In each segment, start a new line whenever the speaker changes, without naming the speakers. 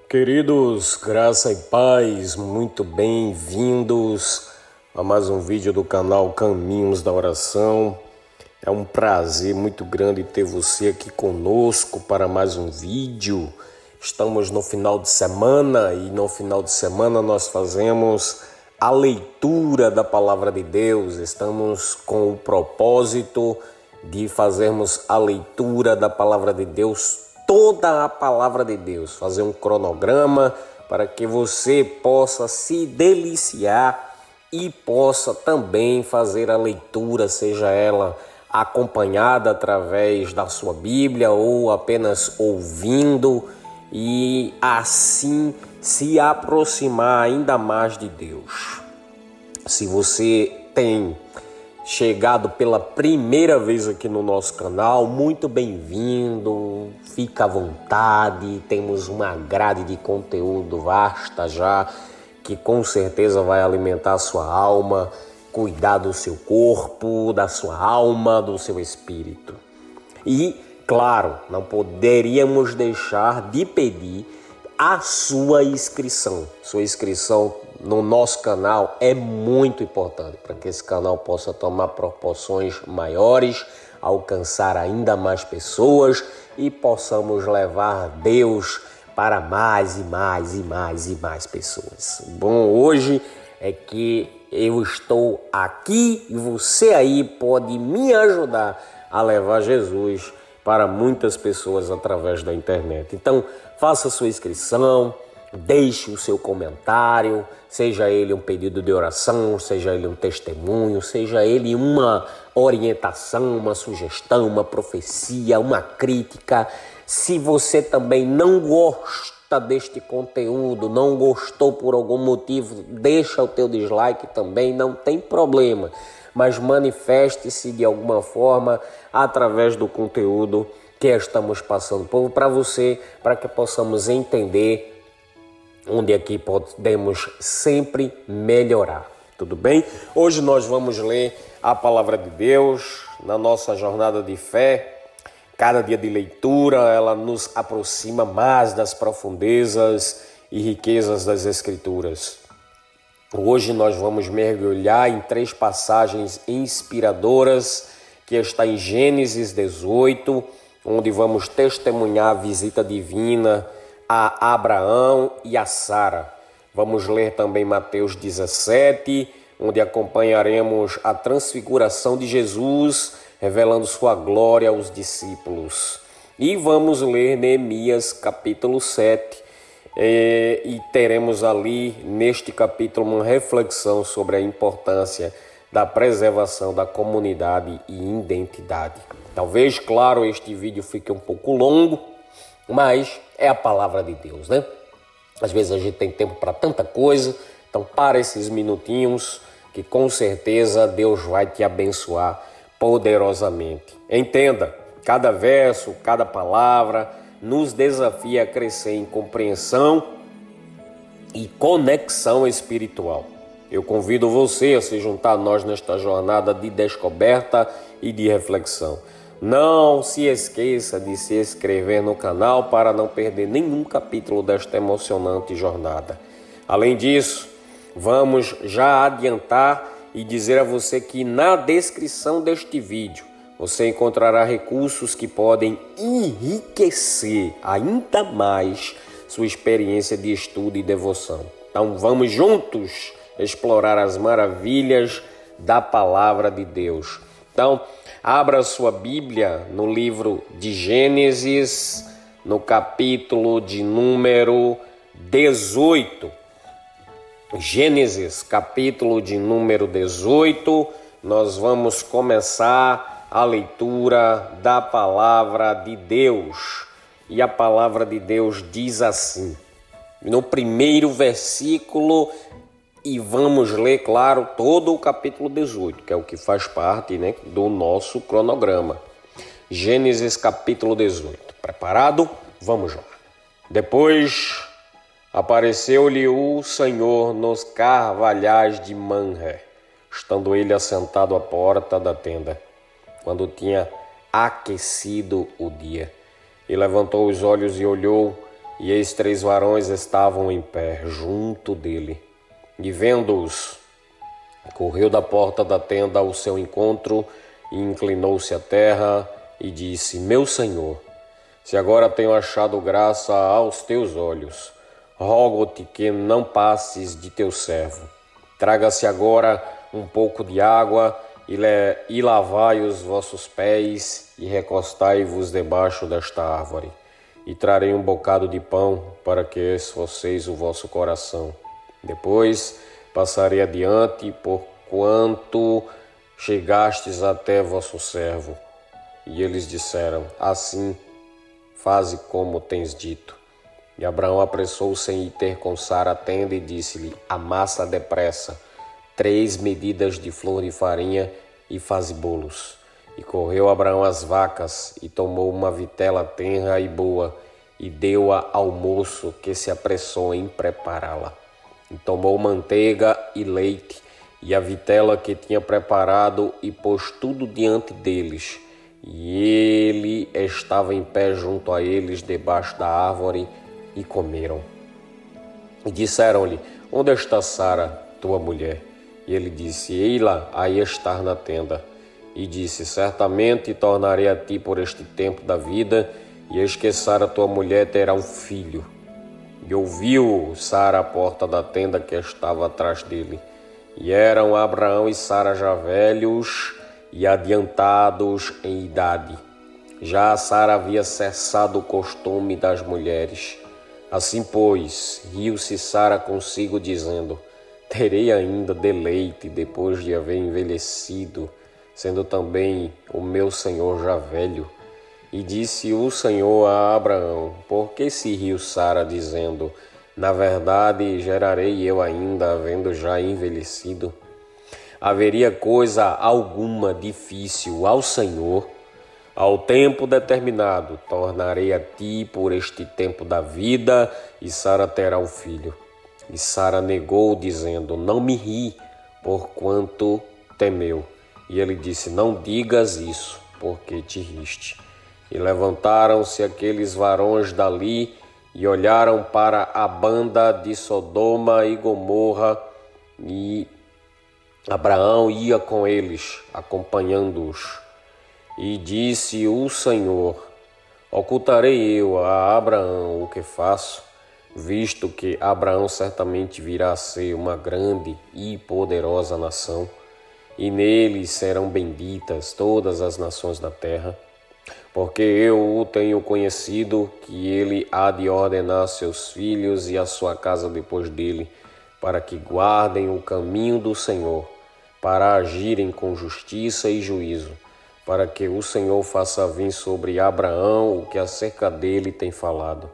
Queridos, graça e paz, muito bem-vindos a mais um vídeo do canal Caminhos da Oração. É um prazer muito grande ter você aqui conosco para mais um vídeo. Estamos no final de semana e no final de semana nós fazemos a leitura da Palavra de Deus. Estamos com o propósito de fazermos a leitura da Palavra de Deus, toda a Palavra de Deus, fazer um cronograma para que você possa se deliciar e possa também fazer a leitura, seja ela acompanhada através da sua Bíblia ou apenas ouvindo, e assim se aproximar ainda mais de Deus. Se você tem chegado pela primeira vez aqui no nosso canal, muito bem-vindo, fica à vontade, temos uma grade de conteúdo vasta já, que com certeza vai alimentar a sua alma, cuidar do seu corpo, da sua alma, do seu espírito. E, claro, não poderíamos deixar de pedir a sua inscrição. Sua inscrição no nosso canal é muito importante para que esse canal possa tomar proporções maiores, alcançar ainda mais pessoas e possamos levar Deus para mais e mais e mais e mais pessoas. Bom, hoje é que eu estou aqui e você aí pode me ajudar a levar Jesus para muitas pessoas através da internet. Então, faça sua inscrição, deixe o seu comentário, seja ele um pedido de oração, seja ele um testemunho, seja ele uma orientação, uma sugestão, uma profecia, uma crítica. Se você também não gosta deste conteúdo, não gostou por algum motivo, deixa o teu dislike também, não tem problema. Mas manifeste-se de alguma forma através do conteúdo que estamos passando para você, para que possamos entender onde aqui podemos sempre melhorar. Tudo bem? Hoje nós vamos ler a Palavra de Deus na nossa jornada de fé. Cada dia de leitura, ela nos aproxima mais das profundezas e riquezas das Escrituras. Hoje nós vamos mergulhar em 3 passagens inspiradoras que está em Gênesis 18, onde vamos testemunhar a visita divina a Abraão e a Sara. Vamos ler também Mateus 17, onde acompanharemos a transfiguração de Jesus, revelando sua glória aos discípulos. E vamos ler Neemias capítulo 7, e teremos ali neste capítulo uma reflexão sobre a importância da preservação da comunidade e identidade. Talvez, claro, este vídeo fique um pouco longo, mas é a palavra de Deus, né? Às vezes a gente tem tempo para tanta coisa, então para esses minutinhos que com certeza Deus vai te abençoar poderosamente. Entenda, cada verso, cada palavra nos desafia a crescer em compreensão e conexão espiritual. Eu convido você a se juntar a nós nesta jornada de descoberta e de reflexão. Não se esqueça de se inscrever no canal para não perder nenhum capítulo desta emocionante jornada. Além disso, vamos já adiantar e dizer a você que na descrição deste vídeo você encontrará recursos que podem enriquecer ainda mais sua experiência de estudo e devoção. Então vamos juntos explorar as maravilhas da Palavra de Deus. Então, abra sua Bíblia no livro de Gênesis, no capítulo de número 18. Gênesis, capítulo de número 18, nós vamos começar a leitura da Palavra de Deus. E a Palavra de Deus diz assim, no primeiro versículo, e vamos ler, claro, todo o capítulo 18, que é o que faz parte, né, do nosso cronograma. Gênesis capítulo 18. Preparado? Vamos lá. Depois apareceu-lhe o Senhor nos carvalhais de Manré, estando ele assentado à porta da tenda, quando tinha aquecido o dia. E levantou os olhos e olhou, e eis 3 varões estavam em pé junto dele. E vendo-os, correu da porta da tenda ao seu encontro e inclinou-se à terra e disse: Meu Senhor, se agora tenho achado graça aos teus olhos, rogo-te que não passes de teu servo. Traga-se agora um pouco de água e lavai os vossos pés e recostai-vos debaixo desta árvore. E trarei um bocado de pão para que esforceis o vosso coração. Depois passarei adiante, porquanto chegastes até vosso servo. E eles disseram: Assim, faze como tens dito. E Abraão apressou-se em ir ter com Sara a tenda e disse-lhe: Amassa depressa 3 medidas de flor de farinha e faze bolos. E correu Abraão às vacas e tomou uma vitela tenra e boa e deu-a ao moço, que se apressou em prepará-la. E tomou manteiga e leite e a vitela que tinha preparado e pôs tudo diante deles. E ele estava em pé junto a eles debaixo da árvore e comeram. E disseram-lhe: Onde está Sara, tua mulher? E ele disse: Ei-la, aí está na tenda. E disse: Certamente tornarei a ti por este tempo da vida, e eis que Sara, tua mulher, terá um filho. E ouviu Sara à porta da tenda que estava atrás dele. E eram Abraão e Sara já velhos e adiantados em idade. Já Sara havia cessado o costume das mulheres. Assim, pois, riu-se Sara consigo, dizendo: Terei ainda deleite depois de haver envelhecido, sendo também o meu senhor já velho. E disse o Senhor a Abraão: Por que se riu Sara, dizendo: Na verdade, gerarei eu ainda, havendo já envelhecido? Haveria coisa alguma difícil ao Senhor? Ao tempo determinado, tornarei a ti por este tempo da vida, e Sara terá um filho. E Sara negou, dizendo: Não me ri, porquanto temeu. E ele disse: Não digas isso, porque te riste. E levantaram-se aqueles varões dali e olharam para a banda de Sodoma e Gomorra, e Abraão ia com eles, acompanhando-os. E disse o Senhor: Ocultarei eu a Abraão o que faço, visto que Abraão certamente virá a ser uma grande e poderosa nação, e nele serão benditas todas as nações da terra. Porque eu o tenho conhecido, que ele há de ordenar seus filhos e a sua casa depois dele, para que guardem o caminho do Senhor, para agirem com justiça e juízo, para que o Senhor faça vir sobre Abraão o que acerca dele tem falado.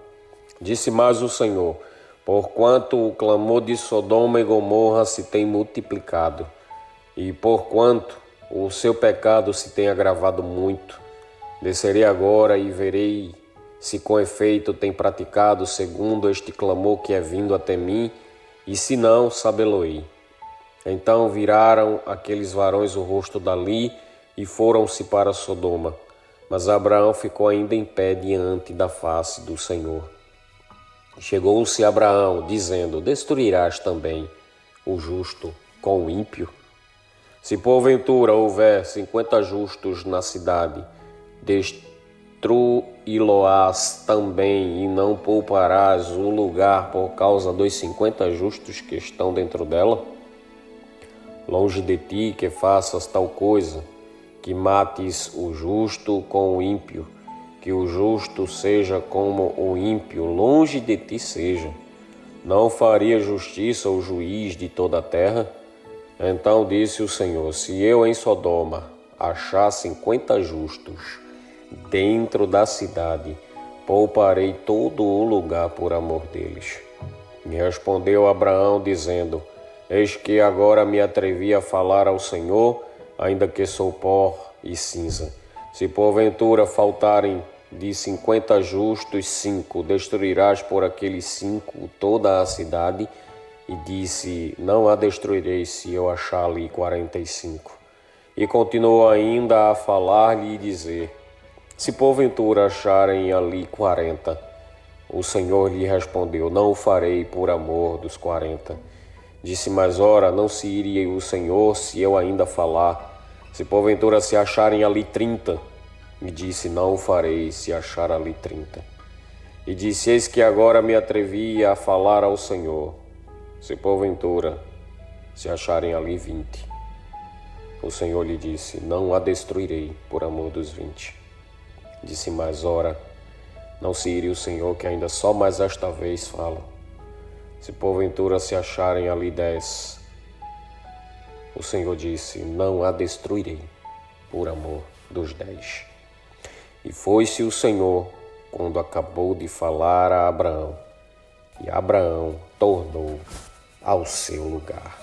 Disse mais o Senhor: Porquanto o clamor de Sodoma e Gomorra se tem multiplicado, e porquanto o seu pecado se tem agravado muito, descerei agora e verei se com efeito tem praticado segundo este clamor que é vindo até mim, e se não, sabê-lo-ei. Então viraram aqueles varões o rosto dali e foram-se para Sodoma. Mas Abraão ficou ainda em pé diante da face do Senhor. Chegou-se Abraão, dizendo: Destruirás também o justo com o ímpio? Se porventura houver 50 justos na cidade, destruí-lo-ás também, e não pouparás o lugar por causa dos 50 justos que estão dentro dela? Longe de ti que faças tal coisa, que mates o justo com o ímpio, que o justo seja como o ímpio, longe de ti seja. Não faria justiça o juiz de toda a terra? Então disse o Senhor: Se eu em Sodoma achar 50 justos dentro da cidade, pouparei todo o lugar por amor deles. E respondeu Abraão, dizendo: Eis que agora me atrevi a falar ao Senhor, ainda que sou pó e cinza. Se porventura faltarem de 50 justos 5, destruirás por aqueles 5 toda a cidade? E disse: Não a destruirei se eu achar ali 45. E continuou ainda a falar-lhe e dizer: Se porventura acharem ali 40, O Senhor lhe respondeu: não o farei por amor dos 40. Disse: mas ora, não se iria o Senhor se eu ainda falar, se porventura se acharem ali 30? E disse: não o farei se achar ali 30. E disse: eis que agora me atrevi a falar ao Senhor, se porventura se acharem ali 20. O Senhor lhe disse: não a destruirei por amor dos 20. Disse: mas ora, não se iria o Senhor que ainda só mais esta vez fala, se porventura se acharem ali 10. O Senhor disse: não a destruirei por amor dos 10. E foi-se o Senhor quando acabou de falar a Abraão, e Abraão tornou ao seu lugar.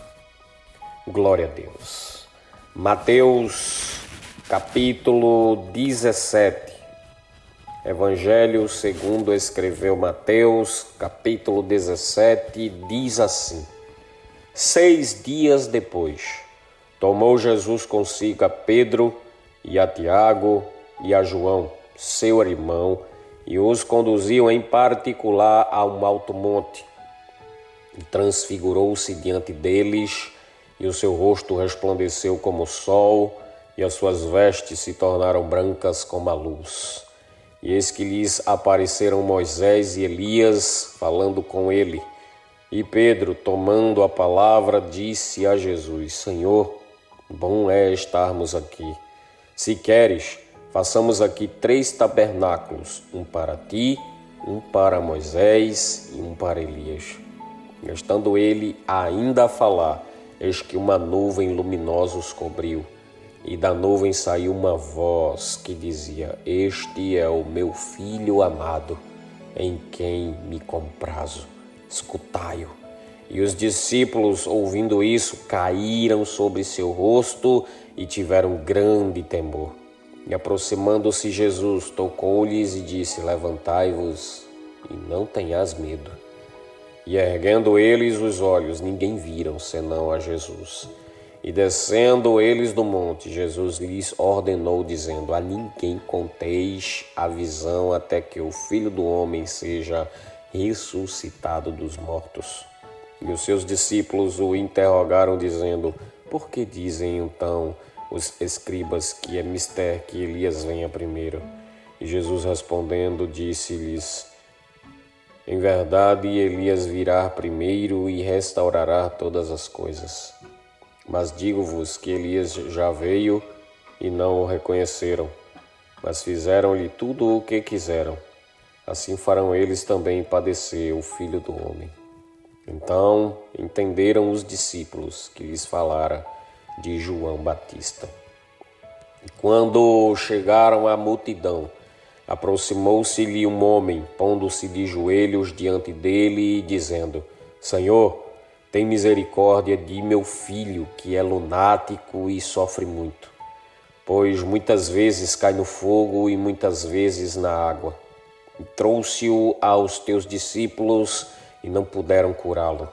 Glória a Deus. Mateus capítulo 17. Evangelho segundo escreveu Mateus, capítulo 17, diz assim: 6 dias depois, tomou Jesus consigo a Pedro e a Tiago e a João, seu irmão, e os conduziu em particular a um alto monte. E transfigurou-se diante deles, e o seu rosto resplandeceu como o sol, e as suas vestes se tornaram brancas como a luz. E eis que lhes apareceram Moisés e Elias, falando com ele. E Pedro, tomando a palavra, disse a Jesus: Senhor, bom é estarmos aqui. Se queres, façamos aqui 3 tabernáculos, um para ti, um para Moisés e um para Elias. Estando ele ainda a falar, eis que uma nuvem luminosa os cobriu. E da nuvem saiu uma voz que dizia: este é o meu filho amado, em quem me comprazo. Escutai-o. E os discípulos, ouvindo isso, caíram sobre seu rosto e tiveram grande temor. E aproximando-se Jesus, tocou-lhes e disse: levantai-vos e não tenhais medo. E erguendo eles os olhos, ninguém viram, senão a Jesus. E descendo eles do monte, Jesus lhes ordenou, dizendo: a ninguém conteis a visão até que o Filho do Homem seja ressuscitado dos mortos. E os seus discípulos o interrogaram, dizendo: por que dizem então os escribas que é mister que Elias venha primeiro? E Jesus respondendo, disse-lhes: em verdade, Elias virá primeiro e restaurará todas as coisas. Mas digo-vos que Elias já veio e não o reconheceram, mas fizeram-lhe tudo o que quiseram. Assim farão eles também padecer o Filho do Homem. Então entenderam os discípulos que lhes falara de João Batista. E quando chegaram à multidão, aproximou-se-lhe um homem, pondo-se de joelhos diante dele e dizendo: Senhor, tem misericórdia de meu filho, que é lunático e sofre muito, pois muitas vezes cai no fogo e muitas vezes na água. E trouxe-o aos teus discípulos e não puderam curá-lo.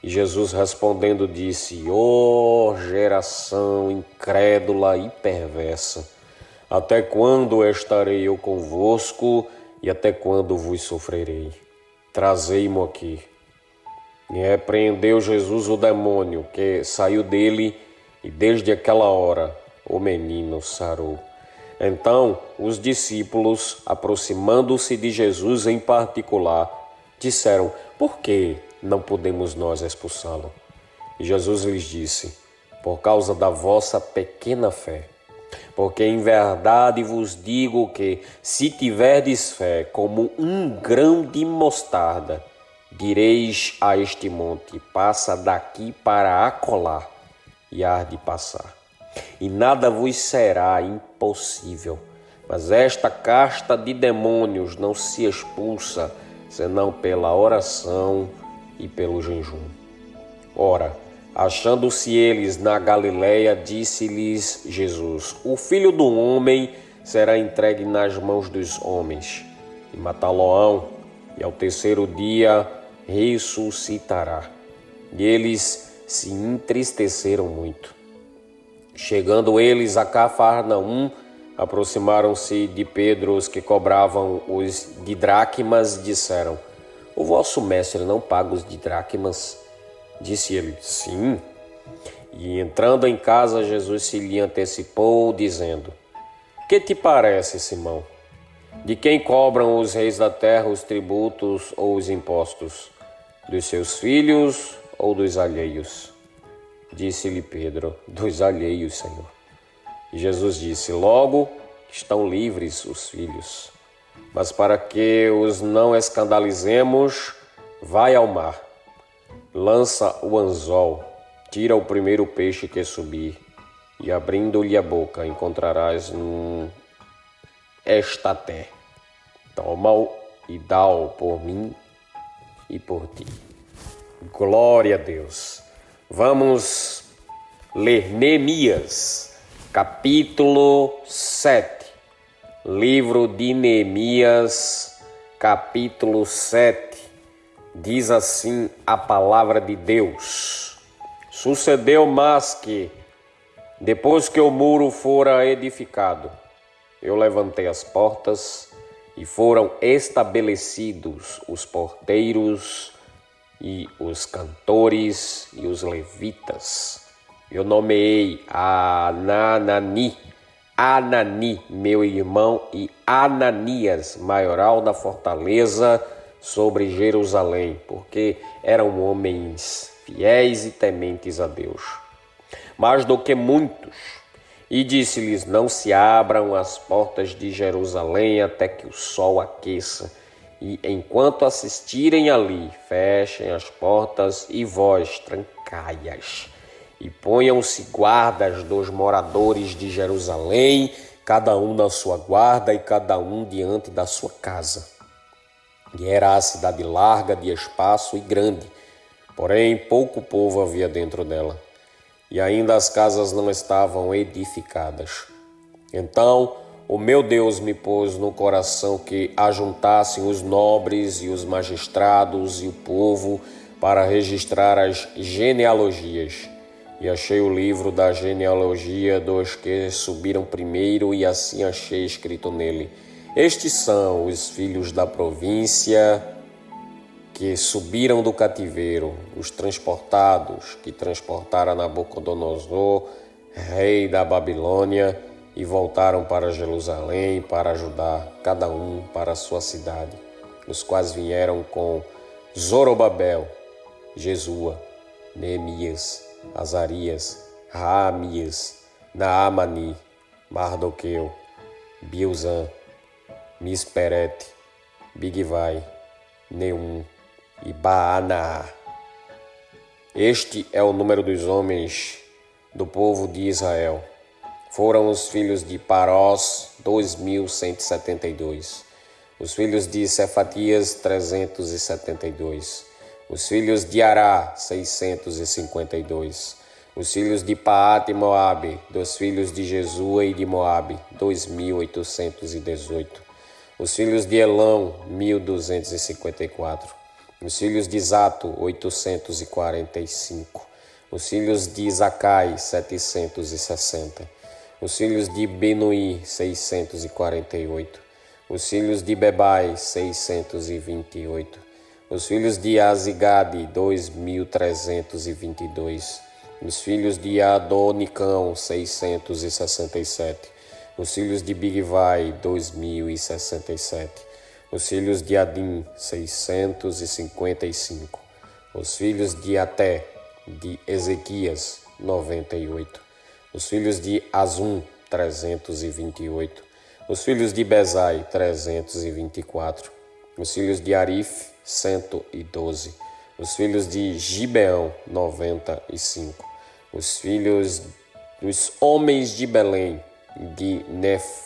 E Jesus respondendo disse: ó geração incrédula e perversa, até quando estarei eu convosco e até quando vos sofrerei? Trazei-mo aqui. E repreendeu Jesus o demônio que saiu dele, e desde aquela hora o menino sarou. Então os discípulos, aproximando-se de Jesus em particular, disseram: por que não podemos nós expulsá-lo? E Jesus lhes disse: por causa da vossa pequena fé. Porque em verdade vos digo que, se tiverdes fé como um grão de mostarda, direis a este monte: passa daqui para acolá, e há de passar. E nada vos será impossível. Mas esta casta de demônios não se expulsa, senão pela oração e pelo jejum. Ora, achando-se eles na Galileia, disse-lhes Jesus: o Filho do Homem será entregue nas mãos dos homens, e matá-lo-ão, e ao terceiro dia ressuscitará. E eles se entristeceram muito. Chegando eles a Cafarnaum, Aproximaram-se de Pedro os que cobravam os didracmas e disseram: O vosso mestre não paga os didracmas? Disse ele: Sim. E entrando em casa, Jesus se lhe antecipou, dizendo: Que te parece, Simão? De quem cobram os reis da terra os tributos ou os impostos? Dos seus filhos ou dos alheios? Disse-lhe Pedro: Dos alheios, Senhor. E Jesus disse: Logo estão livres os filhos. Mas para que os não escandalizemos, vai ao mar, lança o anzol, tira o primeiro peixe que subir, e abrindo-lhe a boca encontrarás um estaté. Toma-o e dá-o por mim e por ti. Glória a Deus. Vamos ler Neemias, capítulo 7. Livro de Neemias, capítulo 7. Diz assim a palavra de Deus: Sucedeu mais que, depois que o muro fora edificado, eu levantei as portas e foram estabelecidos os porteiros e os cantores e os levitas. Eu nomeei Anani, meu irmão, e Ananias, maioral da fortaleza, sobre Jerusalém, porque eram homens fiéis e tementes a Deus, mais do que muitos. E disse-lhes: Não se abram as portas de Jerusalém até que o sol aqueça. E enquanto assistirem ali, fechem as portas e vós trancai-as. E ponham-se guardas dos moradores de Jerusalém, cada um na sua guarda e cada um diante da sua casa. E era a cidade larga de espaço e grande, porém pouco povo havia dentro dela. E ainda as casas não estavam edificadas. Então o meu Deus me pôs no coração que ajuntassem os nobres e os magistrados e o povo para registrar as genealogias. E achei o livro da genealogia dos que subiram primeiro, e assim achei escrito nele: Estes são os filhos da província que subiram do cativeiro, os transportados que transportaram Nabucodonosor, rei da Babilônia, e voltaram para Jerusalém para ajudar cada um para a sua cidade, os quais vieram com Zorobabel, Jesua, Neemias, Azarias, Raamias, Naamani, Mardoqueu, Bilzan, Misperete, Bigvai, Neum e Baanaa. Este é o número dos homens do povo de Israel. Foram os filhos de Parós, 2.172. Os filhos de Cefatias, 372. Os filhos de Ará, 652. Os filhos de Paate e Moabe, dos filhos de Jesua e de Moabe, 2.818. Os filhos de Elão, 1.254. Os filhos de Zato, 845. Os filhos de Zacai, 760. Os filhos de Binuí, 648. Os filhos de Bebai, 628. Os filhos de Azigade, 2.322. Os filhos de Adonicão, 667. Os filhos de Bigvai, 2.067. Os filhos de Adim, 655. Os filhos de Até, de Ezequias, 98. Os filhos de Azum, 328. Os filhos de Bezai, 324. Os filhos de Arif, 112. Os filhos de Gibeão, 95. Os filhos dos homens de Belém, de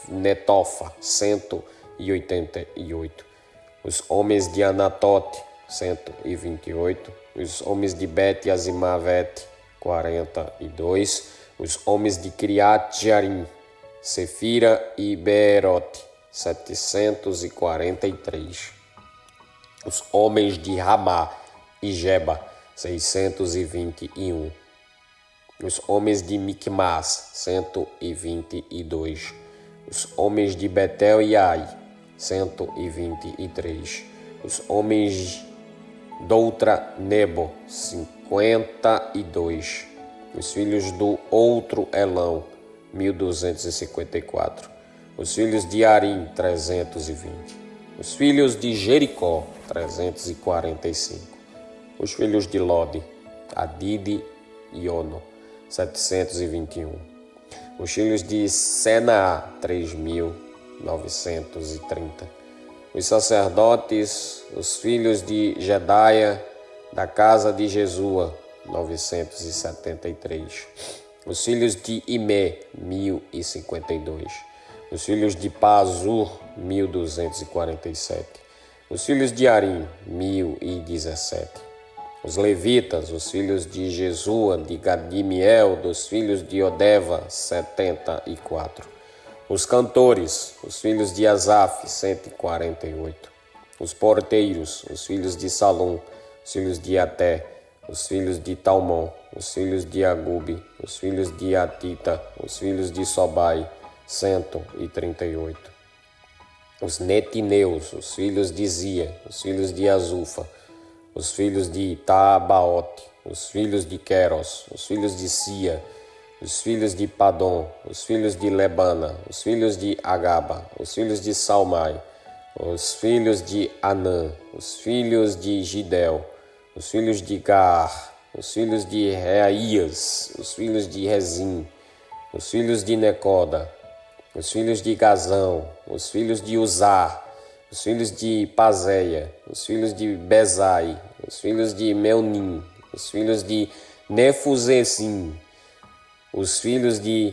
Netofa, 188. Os homens de Anatote, 128. Os homens de Bet-Azimavete, 42. Os homens de Criat Jearim, Sefira e Beerote, 743. Os homens de Ramá e Geba, 621. Os homens de Micmas, 122. Os homens de Betel e Ai, 123. Os homens doutra Nebo, 52. Os filhos do outro Elão, 1254. Os filhos de Arim, 320. Os filhos de Jericó, 345. Os filhos de Lode, Adide e Ono, 721. Os filhos de Senaá, 3.930. Os sacerdotes, os filhos de Jedaia, da casa de Jesua, 973. Os filhos de Imé, 1052. Os filhos de Pazur, 1247. Os filhos de Arim, 1017. Os levitas, os filhos de Jesua, de Gadimiel, dos filhos de Odeva, 74. Os cantores, os filhos de Asaf, 148. Os porteiros, os filhos de Salom, os filhos de Até, os filhos de Talmon, os filhos de Agube, os filhos de Atita, os filhos de Sobai, 138. Os netineus, os filhos de Zia, os filhos de Azufa, os filhos de Taabaote, os filhos de Queros, os filhos de Sia, os filhos de Padom, os filhos de Lebana, os filhos de Agaba, os filhos de Salmai, os filhos de Anã, os filhos de Gidel, os filhos de Gaar, os filhos de Reaías, os filhos de Rezim, os filhos de Necoda, os filhos de Gazão, os filhos de Uzar, os filhos de Pazéia, os filhos de Bezai, os filhos de Meunim, os filhos de Nefuzesim, os filhos de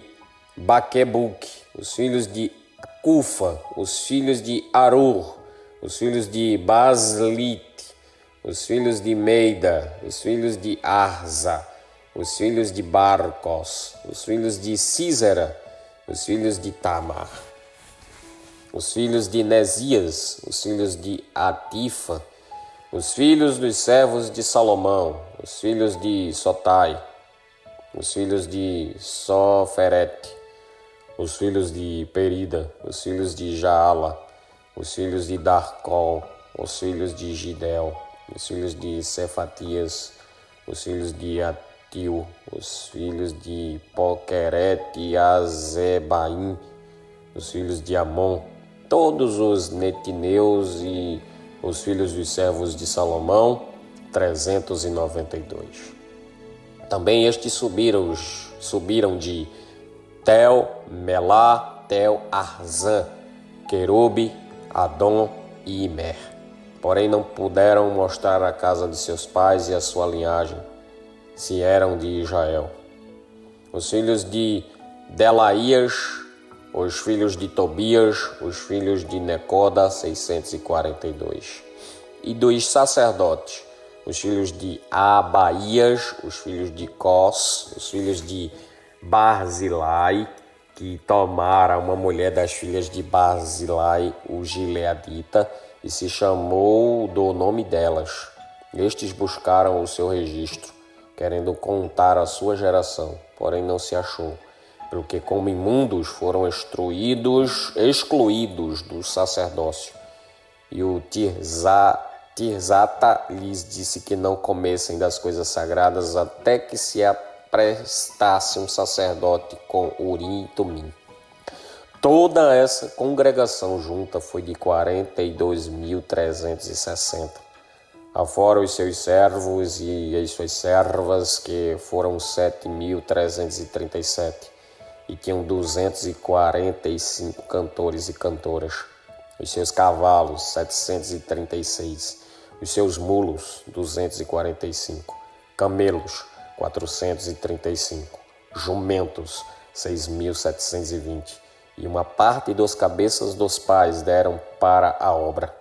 Baquebuque, os filhos de Cufa, os filhos de Arur, os filhos de Baslite, os filhos de Meida, os filhos de Arza, os filhos de Barcos, os filhos de Císera, os filhos de Tamar, os filhos de Nesias, os filhos de Atifa, os filhos dos servos de Salomão, os filhos de Sotai, os filhos de Soferete, os filhos de Perida, os filhos de Jaala, os filhos de Darcol, os filhos de Gidel, os filhos de Cefatias, os filhos de Atil, os filhos de Poquerete e Azebaim, os filhos de Amon, todos os netineus e os filhos dos servos de Salomão, 392. Também estes subiram de Tel, Melá, Tel, Arzã, Querube, Adom e Imer. Porém não puderam mostrar a casa de seus pais e a sua linhagem, se eram de Israel. Os filhos de Delaías, os filhos de Tobias, os filhos de Necoda, 642. E dos sacerdotes, os filhos de Abaías, os filhos de Cós, os filhos de Barzilai, que tomara uma mulher das filhas de Barzilai, o Gileadita, e se chamou do nome delas. Estes buscaram o seu registro, querendo contar a sua geração, porém não se achou, porque como imundos foram excluídos do sacerdócio. E o Tirzata lhes disse que não comessem das coisas sagradas até que se aprestasse um sacerdote com Urim e Tumim. Toda essa congregação junta foi de 42.360, afora os seus servos e as suas servas, que foram 7.337, e tinham 245 cantores e cantoras, os seus cavalos, 736, os seus mulos, 245, camelos, 435, jumentos, 6.720, e uma parte dos cabeças dos pais deram para a obra.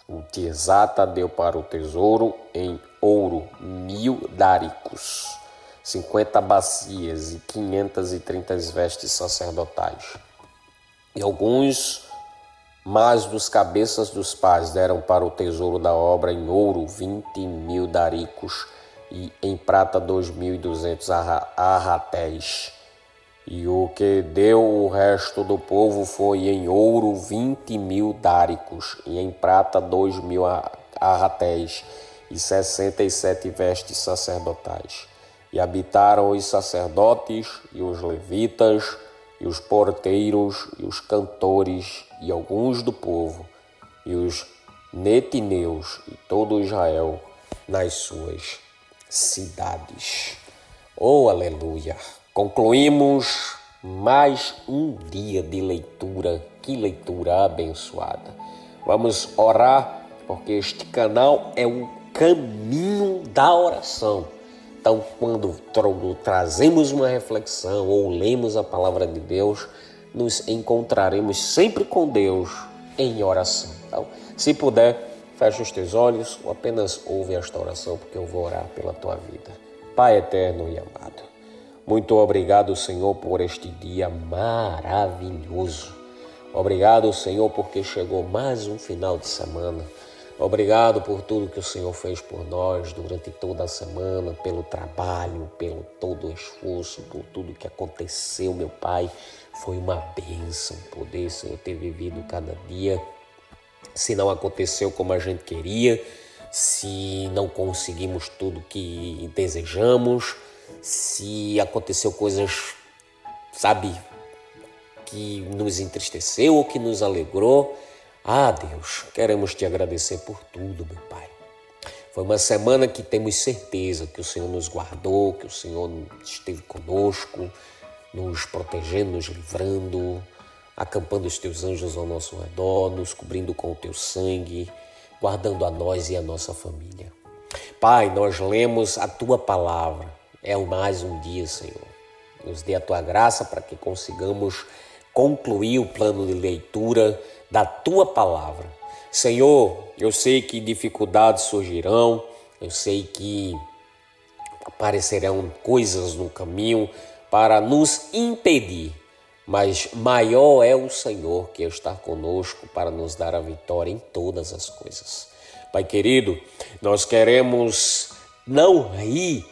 O Tirzata deu para o tesouro em ouro 1.000 dáricos, 50 bacias e 530 vestes sacerdotais. E alguns mais dos cabeças dos pais deram para o tesouro da obra em ouro 20.000 dáricos e em prata 2.200 arratéis. E o que deu o resto do povo foi em ouro 20.000 dáricos, e em prata 2.000 arratéis, e 67 vestes sacerdotais. E habitaram os sacerdotes, e os levitas, e os porteiros, e os cantores, e alguns do povo, e os netineus, e todo Israel nas suas cidades. Oh, aleluia! Concluímos mais um dia de leitura. Que leitura abençoada! Vamos orar, porque este canal é um caminho da oração. Então, quando trazemos uma reflexão ou lemos a palavra de Deus, nos encontraremos sempre com Deus em oração. Então, se puder, fecha os teus olhos ou apenas ouve esta oração, porque eu vou orar pela tua vida. Pai eterno e amado, muito obrigado, Senhor, por este dia maravilhoso. Obrigado, Senhor, porque chegou mais um final de semana. Obrigado por tudo que o Senhor fez por nós durante toda a semana, pelo trabalho, pelo todo o esforço, por tudo que aconteceu, meu Pai. Foi uma bênção poder, Senhor, ter vivido cada dia. Se não aconteceu como a gente queria, se não conseguimos tudo que desejamos, se aconteceu coisas, sabe, que nos entristeceu ou que nos alegrou. Ah, Deus, queremos te agradecer por tudo, meu Pai. Foi uma semana que temos certeza que o Senhor nos guardou, que o Senhor esteve conosco, nos protegendo, nos livrando, acampando os teus anjos ao nosso redor, nos cobrindo com o teu sangue, guardando a nós e a nossa família. Pai, nós lemos a tua palavra. É mais um dia, Senhor. Nos dê a tua graça para que consigamos concluir o plano de leitura da tua palavra. Senhor, eu sei que dificuldades surgirão, eu sei que aparecerão coisas no caminho para nos impedir, mas maior é o Senhor que está conosco para nos dar a vitória em todas as coisas. Pai querido, nós queremos não rir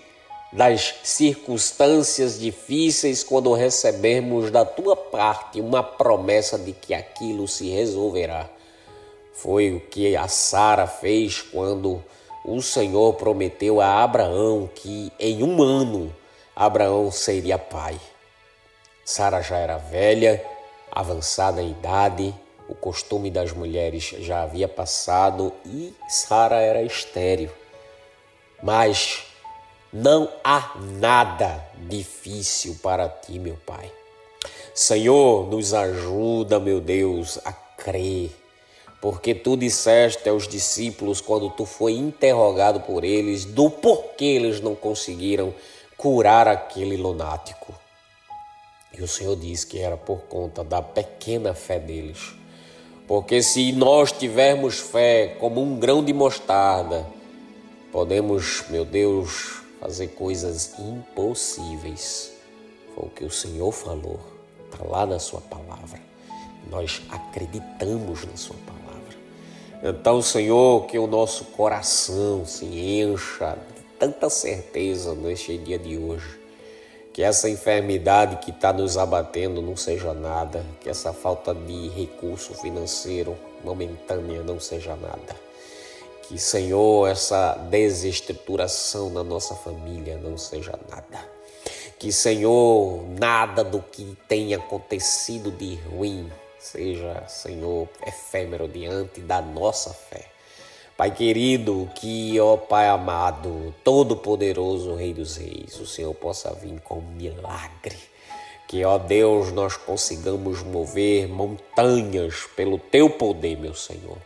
das circunstâncias difíceis quando recebermos da tua parte uma promessa de que aquilo se resolverá. Foi o que a Sara fez quando o Senhor prometeu a Abraão que em 1 ano Abraão seria pai. Sara já era velha, avançada em idade, o costume das mulheres já havia passado e Sara era estéril. Mas não há nada difícil para ti, meu Pai. Senhor, nos ajuda, meu Deus, a crer, porque tu disseste aos discípulos, quando tu foi interrogado por eles, do porquê eles não conseguiram curar aquele lunático. E o Senhor disse que era por conta da pequena fé deles. Porque se nós tivermos fé como um grão de mostarda, podemos, meu Deus, fazer coisas impossíveis. Foi o que o Senhor falou, está lá na sua palavra. Nós acreditamos na sua palavra. Então, Senhor, que o nosso coração se encha de tanta certeza neste dia de hoje. Que essa enfermidade que está nos abatendo não seja nada. Que essa falta de recurso financeiro momentânea não seja nada. Que, Senhor, essa desestruturação na nossa família não seja nada. Que, Senhor, nada do que tenha acontecido de ruim seja, Senhor, efêmero diante da nossa fé. Pai querido, que, ó Pai amado, todo-poderoso Rei dos Reis, o Senhor possa vir com um milagre. Que, ó Deus, nós consigamos mover montanhas pelo teu poder, meu Senhor.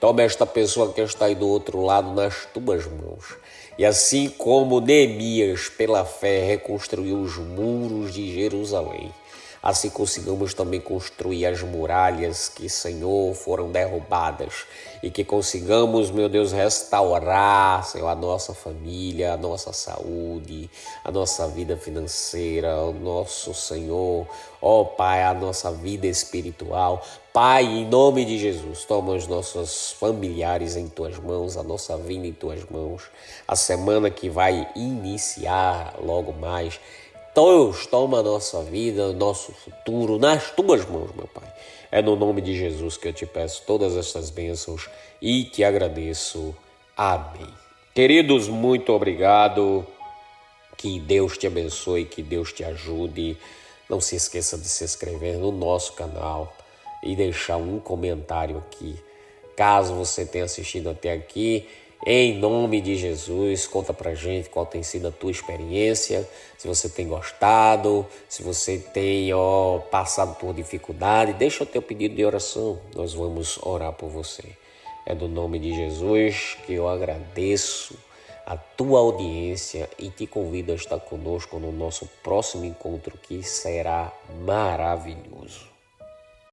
Toma esta pessoa que está aí do outro lado nas tuas mãos. E assim como Neemias, pela fé, reconstruiu os muros de Jerusalém, assim consigamos também construir as muralhas que, Senhor, foram derrubadas. E que consigamos, meu Deus, restaurar, Senhor, a nossa família, a nossa saúde, a nossa vida financeira, o nosso, Senhor, ó Pai, a nossa vida espiritual. Pai, em nome de Jesus, toma os nossos familiares em tuas mãos, a nossa vida em tuas mãos. A semana que vai iniciar logo mais,
Deus, toma a nossa vida, nosso futuro nas tuas mãos, meu Pai. É no nome de Jesus que eu te peço todas estas bênçãos e te agradeço. Amém. Queridos, muito obrigado. Que Deus te abençoe, que Deus te ajude. Não se esqueça de se inscrever no nosso canal e deixar um comentário aqui. Caso você tenha assistido até aqui, em nome de Jesus, conta pra gente qual tem sido a tua experiência, se você tem gostado, se você tem passado por dificuldade, deixa o teu pedido de oração, nós vamos orar por você. É do nome de Jesus que eu agradeço a tua audiência e te convido a estar conosco no nosso próximo encontro, que será maravilhoso.